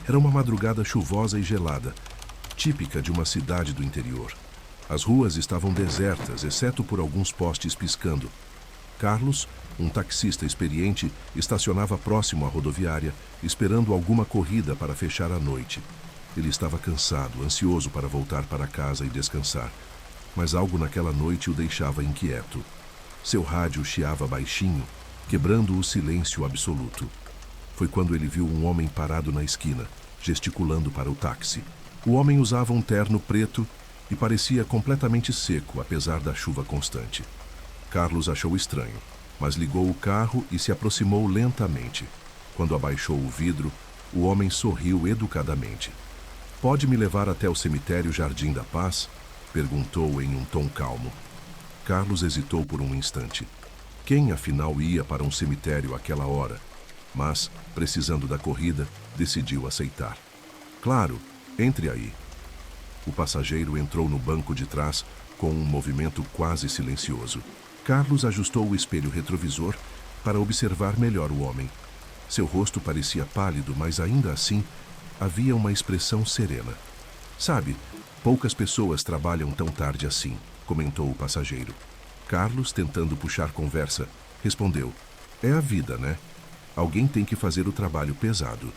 Era uma madrugada chuvosa e gelada, típica de uma cidade do interior. As ruas estavam desertas, exceto por alguns postes piscando. Carlos, um taxista experiente, estacionava próximo à rodoviária, esperando alguma corrida para fechar a noite. Ele estava cansado, ansioso para voltar para casa e descansar. Mas algo naquela noite o deixava inquieto. Seu rádio chiava baixinho, quebrando o silêncio absoluto. Foi quando ele viu um homem parado na esquina, gesticulando para o táxi. O homem usava um terno preto e parecia completamente seco, apesar da chuva constante. Carlos achou estranho, mas ligou o carro e se aproximou lentamente. Quando abaixou o vidro, o homem sorriu educadamente. "Pode me levar até o cemitério Jardim da Paz?" perguntou em um tom calmo. Carlos hesitou por um instante. Quem, afinal, ia para um cemitério àquela hora? Mas, precisando da corrida, decidiu aceitar. "Claro, entre aí." O passageiro entrou no banco de trás com um movimento quase silencioso. Carlos ajustou o espelho retrovisor para observar melhor o homem. Seu rosto parecia pálido, mas ainda assim havia uma expressão serena. "Sabe, poucas pessoas trabalham tão tarde assim", comentou o passageiro. Carlos, tentando puxar conversa, respondeu: "É a vida, né? Alguém tem que fazer o trabalho pesado."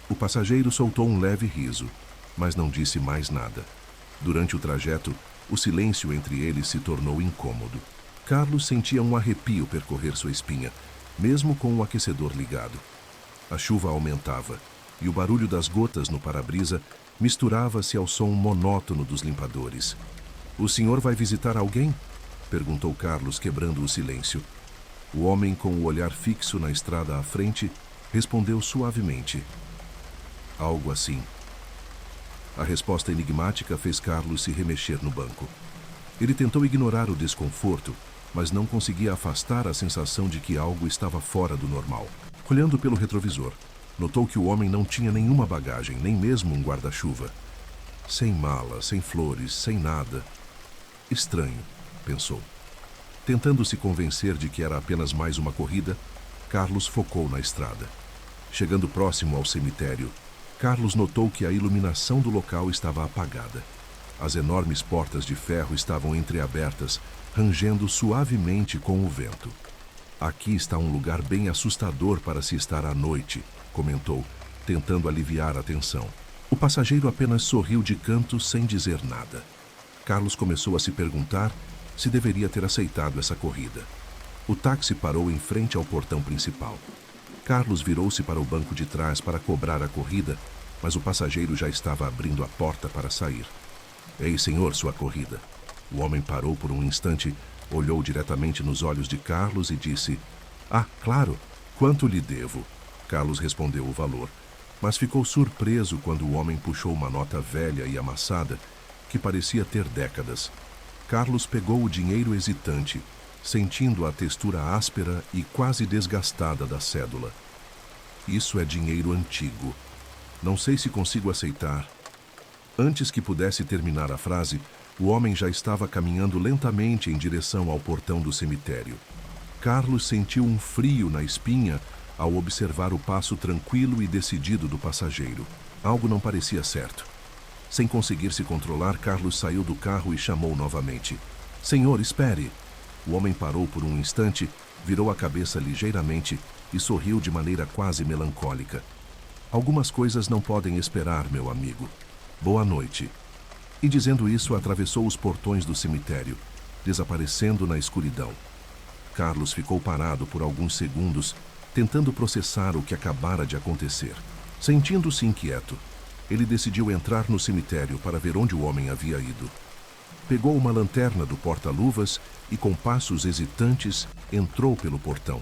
O passageiro soltou um leve riso, mas não disse mais nada. Durante o trajeto, o silêncio entre eles se tornou incômodo. Carlos sentia um arrepio percorrer sua espinha, mesmo com o aquecedor ligado. A chuva aumentava, e o barulho das gotas no para-brisa misturava-se ao som monótono dos limpadores. "O senhor vai visitar alguém?" perguntou Carlos, quebrando o silêncio. O homem, com o olhar fixo na estrada à frente, respondeu suavemente: "Algo assim." A resposta enigmática fez Carlos se remexer no banco. Ele tentou ignorar o desconforto, mas não conseguia afastar a sensação de que algo estava fora do normal. Olhando pelo retrovisor, notou que o homem não tinha nenhuma bagagem, nem mesmo um guarda-chuva. Sem mala, sem flores, sem nada. Estranho, pensou. Tentando se convencer de que era apenas mais uma corrida, Carlos focou na estrada. Chegando próximo ao cemitério, Carlos notou que a iluminação do local estava apagada. As enormes portas de ferro estavam entreabertas, rangendo suavemente com o vento. "Aqui está um lugar bem assustador para se estar à noite", comentou, tentando aliviar a tensão. O passageiro apenas sorriu de canto sem dizer nada. Carlos começou a se perguntar se deveria ter aceitado essa corrida. O táxi parou em frente ao portão principal. Carlos virou-se para o banco de trás para cobrar a corrida, mas o passageiro já estava abrindo a porta para sair. "Ei, senhor, sua corrida." O homem parou por um instante, olhou diretamente nos olhos de Carlos e disse: "Ah, claro, quanto lhe devo?" Carlos respondeu o valor, mas ficou surpreso quando o homem puxou uma nota velha e amassada, que parecia ter décadas. Carlos pegou o dinheiro hesitante, sentindo a textura áspera e quase desgastada da cédula. "Isso é dinheiro antigo. Não sei se consigo aceitar." Antes que pudesse terminar a frase, o homem já estava caminhando lentamente em direção ao portão do cemitério. Carlos sentiu um frio na espinha ao observar o passo tranquilo e decidido do passageiro. Algo não parecia certo. Sem conseguir se controlar, Carlos saiu do carro e chamou novamente: "Senhor, espere!" O homem parou por um instante, virou a cabeça ligeiramente e sorriu de maneira quase melancólica. "Algumas coisas não podem esperar, meu amigo. Boa noite." E dizendo isso, atravessou os portões do cemitério, desaparecendo na escuridão. Carlos ficou parado por alguns segundos, tentando processar o que acabara de acontecer. Sentindo-se inquieto, ele decidiu entrar no cemitério para ver onde o homem havia ido. Pegou uma lanterna do porta-luvas e, com passos hesitantes, entrou pelo portão.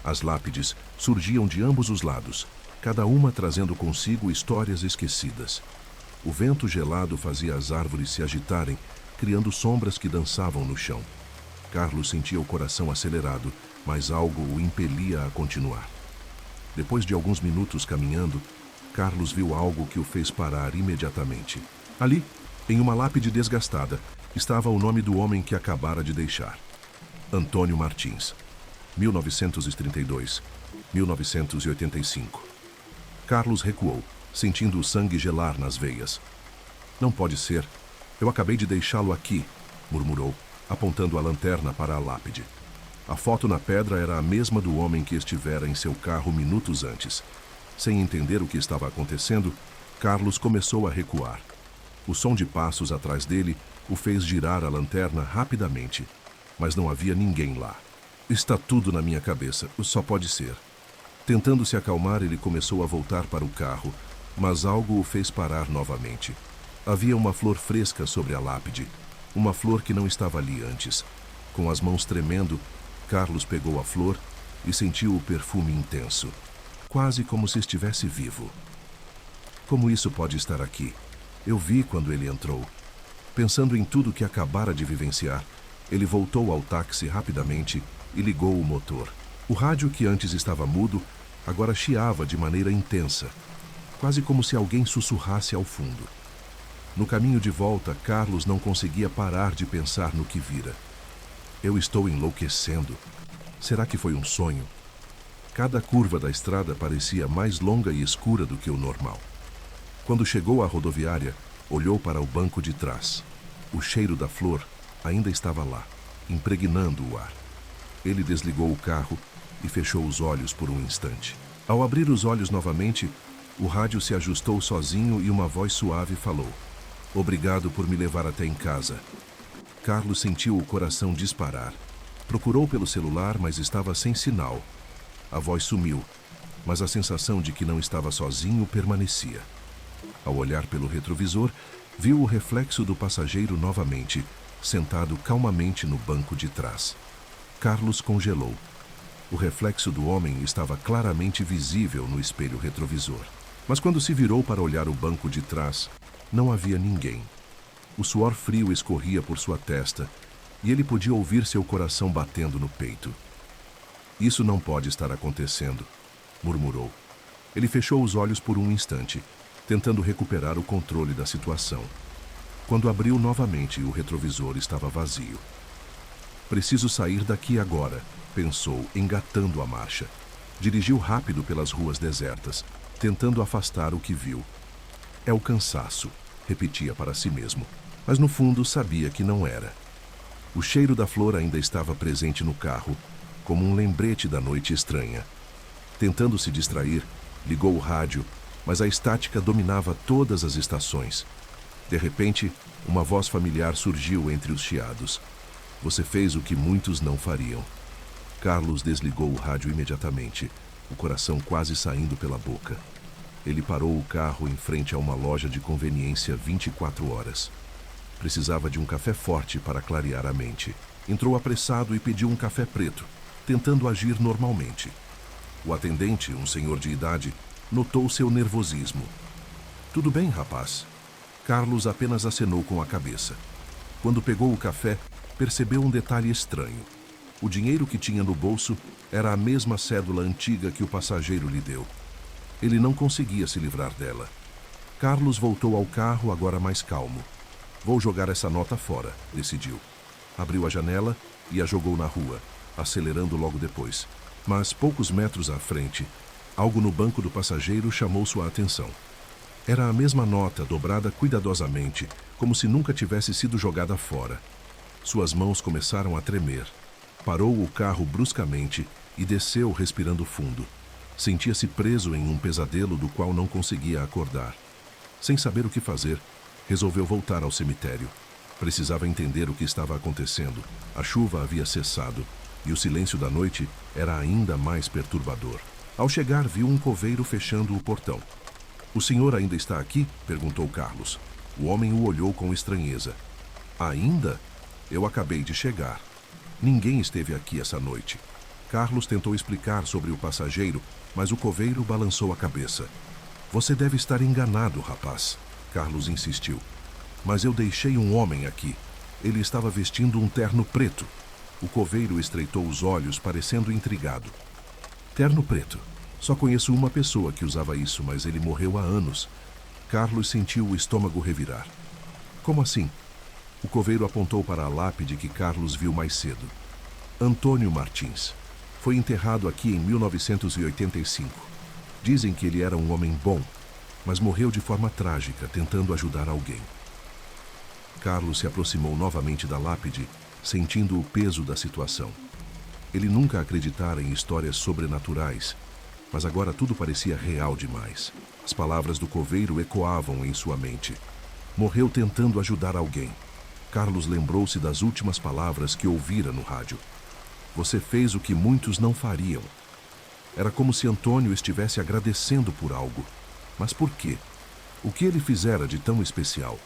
As lápides surgiam de ambos os lados, cada uma trazendo consigo histórias esquecidas. O vento gelado fazia as árvores se agitarem, criando sombras que dançavam no chão. Carlos sentia o coração acelerado, mas algo o impelia a continuar. Depois de alguns minutos caminhando, Carlos viu algo que o fez parar imediatamente. Ali, em uma lápide desgastada, estava o nome do homem que acabara de deixar: Antônio Martins, 1932, 1985. Carlos recuou, sentindo o sangue gelar nas veias. Não pode ser. Eu acabei de deixá-lo aqui, murmurou, apontando a lanterna para a lápide. A foto na pedra era a mesma do homem que estivera em seu carro minutos antes. Sem entender o que estava acontecendo, Carlos começou a recuar. O som de passos atrás dele o fez girar a lanterna rapidamente, mas não havia ninguém lá. Está tudo na minha cabeça, só pode ser. Tentando se acalmar, ele começou a voltar para o carro, mas algo o fez parar novamente. Havia uma flor fresca sobre a lápide, uma flor que não estava ali antes. Com as mãos tremendo, Carlos pegou a flor e sentiu o perfume intenso, quase como se estivesse vivo. Como isso pode estar aqui? Eu vi quando ele entrou. Pensando em tudo que acabara de vivenciar, ele voltou ao táxi rapidamente e ligou o motor. O rádio, que antes estava mudo, agora chiava de maneira intensa, quase como se alguém sussurrasse ao fundo. No caminho de volta, Carlos não conseguia parar de pensar no que vira. Eu estou enlouquecendo. Será que foi um sonho? Cada curva da estrada parecia mais longa e escura do que o normal. Quando chegou à rodoviária, olhou para o banco de trás. O cheiro da flor ainda estava lá, impregnando o ar. Ele desligou o carro e fechou os olhos por um instante. Ao abrir os olhos novamente, o rádio se ajustou sozinho e uma voz suave falou: "Obrigado por me levar até em casa." Carlos sentiu o coração disparar. Procurou pelo celular, mas estava sem sinal. A voz sumiu, mas a sensação de que não estava sozinho permanecia. Ao olhar pelo retrovisor, viu o reflexo do passageiro novamente, sentado calmamente no banco de trás. Carlos congelou. O reflexo do homem estava claramente visível no espelho retrovisor. Mas quando se virou para olhar o banco de trás, não havia ninguém. O suor frio escorria por sua testa e ele podia ouvir seu coração batendo no peito. "Isso não pode estar acontecendo", murmurou. Ele fechou os olhos por um instante, tentando recuperar o controle da situação. Quando abriu novamente, o retrovisor estava vazio. "Preciso sair daqui agora", pensou, engatando a marcha. Dirigiu rápido pelas ruas desertas, tentando afastar o que viu. "É o cansaço", repetia para si mesmo, mas no fundo sabia que não era. O cheiro da flor ainda estava presente no carro, como um lembrete da noite estranha. Tentando se distrair, ligou o rádio, mas a estática dominava todas as estações. De repente, uma voz familiar surgiu entre os chiados. "Você fez o que muitos não fariam." Carlos desligou o rádio imediatamente, o coração quase saindo pela boca. Ele parou o carro em frente a uma loja de conveniência 24 horas. Precisava de um café forte para clarear a mente. Entrou apressado e pediu um café preto, tentando agir normalmente. O atendente, um senhor de idade, notou seu nervosismo. "Tudo bem, rapaz?" Carlos apenas acenou com a cabeça. Quando pegou o café, percebeu um detalhe estranho. O dinheiro que tinha no bolso era a mesma cédula antiga que o passageiro lhe deu. Ele não conseguia se livrar dela. Carlos voltou ao carro, agora mais calmo. "Vou jogar essa nota fora", decidiu. Abriu a janela e a jogou na rua, acelerando logo depois. Mas, poucos metros à frente, algo no banco do passageiro chamou sua atenção. Era a mesma nota, dobrada cuidadosamente, como se nunca tivesse sido jogada fora. Suas mãos começaram a tremer. Parou o carro bruscamente e desceu respirando fundo. Sentia-se preso em um pesadelo do qual não conseguia acordar. Sem saber o que fazer, resolveu voltar ao cemitério. Precisava entender o que estava acontecendo. A chuva havia cessado e o silêncio da noite era ainda mais perturbador. Ao chegar, viu um coveiro fechando o portão. "O senhor ainda está aqui?" perguntou Carlos. O homem o olhou com estranheza. "Ainda? Eu acabei de chegar. Ninguém esteve aqui essa noite." Carlos tentou explicar sobre o passageiro, mas o coveiro balançou a cabeça. "Você deve estar enganado, rapaz." Carlos insistiu. "Mas eu deixei um homem aqui. Ele estava vestindo um terno preto." O coveiro estreitou os olhos, parecendo intrigado. "Terno preto? Só conheço uma pessoa que usava isso, mas ele morreu há anos." Carlos sentiu o estômago revirar. "Como assim?" O coveiro apontou para a lápide que Carlos viu mais cedo. "Antônio Martins. Foi enterrado aqui em 1985. Dizem que ele era um homem bom, mas morreu de forma trágica tentando ajudar alguém. Carlos se aproximou novamente da lápide, sentindo o peso da situação. Ele nunca acreditara em histórias sobrenaturais, mas agora tudo parecia real demais. As palavras do coveiro ecoavam em sua mente. Morreu tentando ajudar alguém. Carlos lembrou-se das últimas palavras que ouvira no rádio. Você fez o que muitos não fariam. Era como se Antônio estivesse agradecendo por algo. Mas por quê? O que ele fizera de tão especial?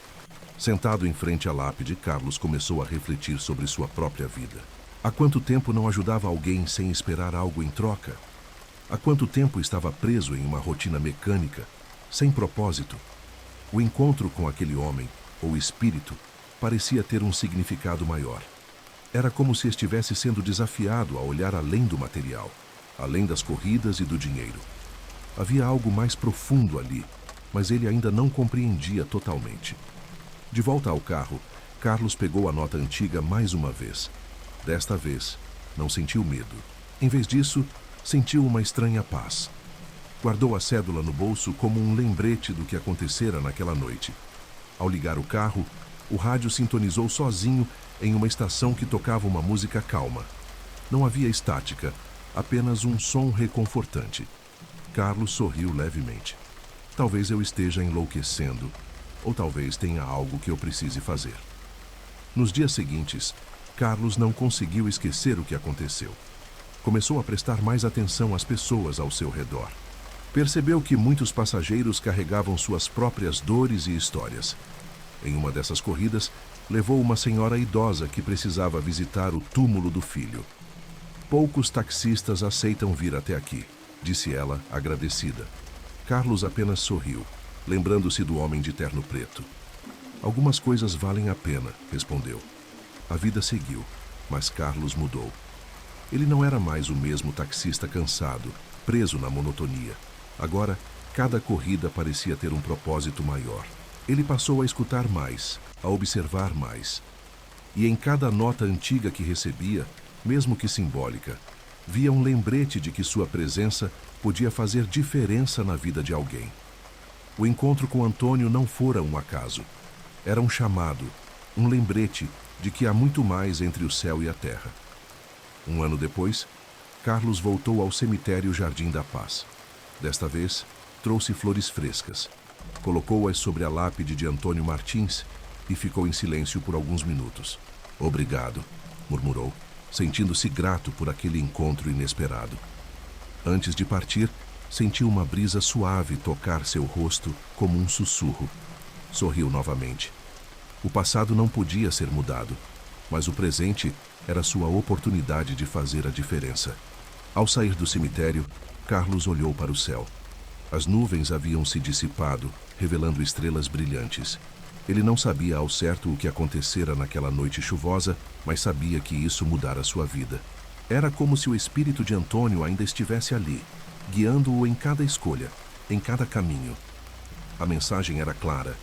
Sentado em frente à lápide, Carlos começou a refletir sobre sua própria vida. Há quanto tempo não ajudava alguém sem esperar algo em troca? Há quanto tempo estava preso em uma rotina mecânica, sem propósito? O encontro com aquele homem, ou espírito, parecia ter um significado maior. Era como se estivesse sendo desafiado a olhar além do material, além das corridas e do dinheiro. Havia algo mais profundo ali, mas ele ainda não compreendia totalmente. De volta ao carro, Carlos pegou a nota antiga mais uma vez. Desta vez, não sentiu medo. Em vez disso, sentiu uma estranha paz. Guardou a cédula no bolso como um lembrete do que acontecera naquela noite. Ao ligar o carro, o rádio sintonizou sozinho em uma estação que tocava uma música calma. Não havia estática, apenas um som reconfortante. Carlos sorriu levemente. Talvez eu esteja enlouquecendo, ou talvez tenha algo que eu precise fazer. Nos dias seguintes, Carlos não conseguiu esquecer o que aconteceu. Começou a prestar mais atenção às pessoas ao seu redor. Percebeu que muitos passageiros carregavam suas próprias dores e histórias. Em uma dessas corridas, levou uma senhora idosa que precisava visitar o túmulo do filho. Poucos taxistas aceitam vir até aqui, disse ela, agradecida. Carlos apenas sorriu, lembrando-se do homem de terno preto. Algumas coisas valem a pena, respondeu. A vida seguiu, mas Carlos mudou. Ele não era mais o mesmo taxista cansado, preso na monotonia. Agora, cada corrida parecia ter um propósito maior. Ele passou a escutar mais, a observar mais. E em cada nota antiga que recebia, mesmo que simbólica, via um lembrete de que sua presença podia fazer diferença na vida de alguém. O encontro com Antônio não fora um acaso. Era um chamado, um lembrete de que há muito mais entre o céu e a terra. Um ano depois, Carlos voltou ao cemitério Jardim da Paz. Desta vez, trouxe flores frescas. Colocou-as sobre a lápide de Antônio Martins e ficou em silêncio por alguns minutos. Obrigado, murmurou, sentindo-se grato por aquele encontro inesperado. Antes de partir, sentiu uma brisa suave tocar seu rosto como um sussurro. Sorriu novamente. O passado não podia ser mudado, mas o presente era sua oportunidade de fazer a diferença. Ao sair do cemitério, Carlos olhou para o céu. As nuvens haviam se dissipado, revelando estrelas brilhantes. Ele não sabia ao certo o que acontecera naquela noite chuvosa, mas sabia que isso mudara sua vida. Era como se o espírito de Antônio ainda estivesse ali, guiando-o em cada escolha, em cada caminho. A mensagem era clara.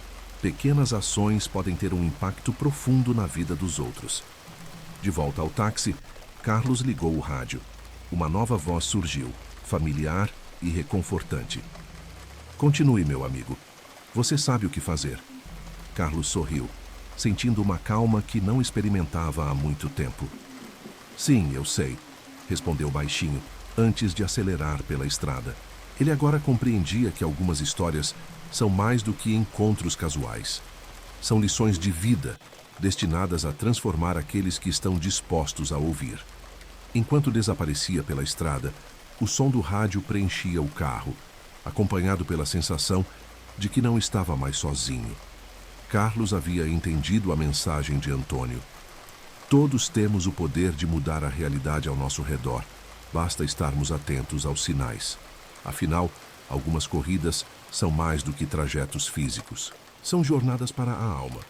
Pequenas ações podem ter um impacto profundo na vida dos outros. De volta ao táxi, Carlos ligou o rádio. Uma nova voz surgiu, familiar e reconfortante. Continue, meu amigo. Você sabe o que fazer. Carlos sorriu, sentindo uma calma que não experimentava há muito tempo. Sim, eu sei, respondeu baixinho, antes de acelerar pela estrada. Ele agora compreendia que algumas histórias são mais do que encontros casuais. São lições de vida, destinadas a transformar aqueles que estão dispostos a ouvir. Enquanto desaparecia pela estrada, o som do rádio preenchia o carro, acompanhado pela sensação de que não estava mais sozinho. Carlos havia entendido a mensagem de Antônio. Todos temos o poder de mudar a realidade ao nosso redor. Basta estarmos atentos aos sinais. Afinal, algumas corridas são mais do que trajetos físicos. São jornadas para a alma.